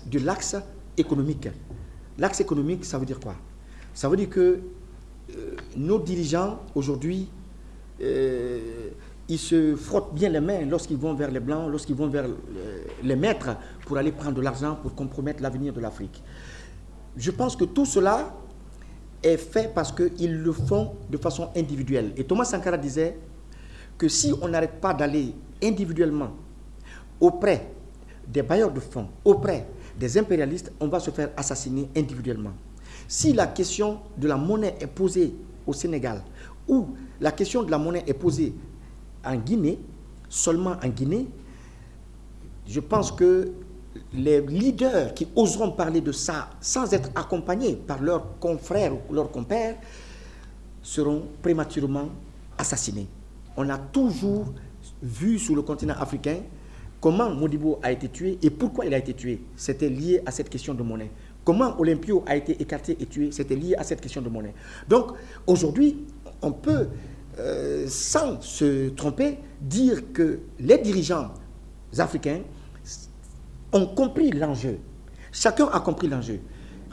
de l'axe économique. L'axe économique, ça veut dire quoi? Ça veut dire que nos dirigeants, aujourd'hui, ils se frottent bien les mains lorsqu'ils vont vers les Blancs, lorsqu'ils vont vers les maîtres pour aller prendre de l'argent pour compromettre l'avenir de l'Afrique. Je pense que tout cela est fait parce qu'ils le font de façon individuelle. Et Thomas Sankara disait que si on n'arrête pas d'aller individuellement auprès des bailleurs de fonds, auprès des impérialistes, on va se faire assassiner individuellement. Si la question de la monnaie est posée au Sénégal, ou la question de la monnaie est posée en Guinée, seulement en Guinée, je pense que les leaders qui oseront parler de ça sans être accompagnés par leurs confrères ou leurs compères seront prématurément assassinés. On a toujours vu sur le continent africain comment Modibo a été tué et pourquoi il a été tué. C'était lié à cette question de monnaie. Comment Olympio a été écarté et tué, c'était lié à cette question de monnaie. Donc aujourd'hui, on peut, sans se tromper, dire que les dirigeants africains ont compris l'enjeu. Chacun a compris l'enjeu.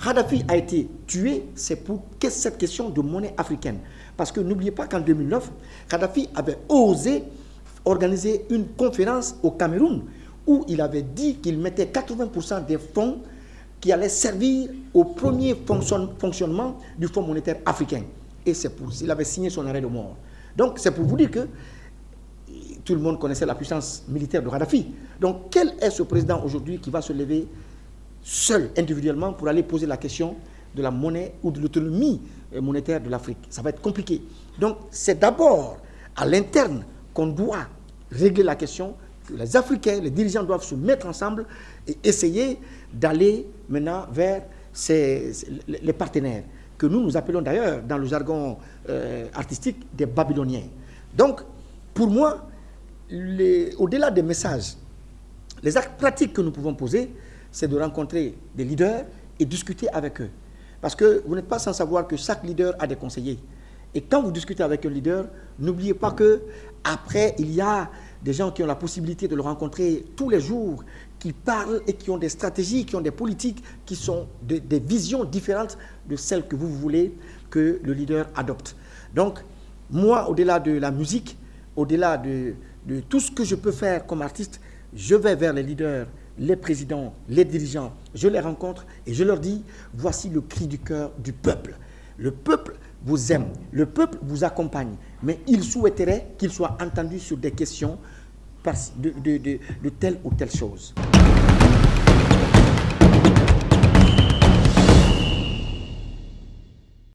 Kadhafi a été tué, c'est pour cette question de monnaie africaine. Parce que n'oubliez pas qu'en 2009, Kadhafi avait osé organiser une conférence au Cameroun où il avait dit qu'il mettait 80% des fonds qui allaient servir au premier fonctionnement du Fonds monétaire africain. Et c'est pour il avait signé son arrêt de mort. Donc c'est pour vous dire que tout le monde connaissait la puissance militaire de Kadhafi. Donc quel est ce président aujourd'hui qui va se lever seul, individuellement, pour aller poser la question de la monnaie ou de l'autonomie monétaire de l'Afrique? Ça va être compliqué. Donc c'est d'abord à l'interne qu'on doit régler la question, que les Africains, les dirigeants doivent se mettre ensemble et essayer d'aller maintenant vers les partenaires, que nous appelons d'ailleurs dans le jargon artistique des Babyloniens. Donc, pour moi, au-delà des messages, les actes pratiques que nous pouvons poser, c'est de rencontrer des leaders et discuter avec eux. Parce que vous n'êtes pas sans savoir que chaque leader a des conseillers. Et quand vous discutez avec un leader, n'oubliez pas qu'après, il y a des gens qui ont la possibilité de le rencontrer tous les jours, qui parlent et qui ont des stratégies, qui ont des politiques, qui sont des visions différentes de celles que vous voulez que le leader adopte. Donc, moi, au-delà de la musique, au-delà de tout ce que je peux faire comme artiste, je vais vers les leaders, les présidents, les dirigeants, je les rencontre et je leur dis, voici le cri du cœur du peuple. Le peuple vous aime, le peuple vous accompagne, mais il souhaiterait qu'il soit entendu sur des questions de telle ou telle chose.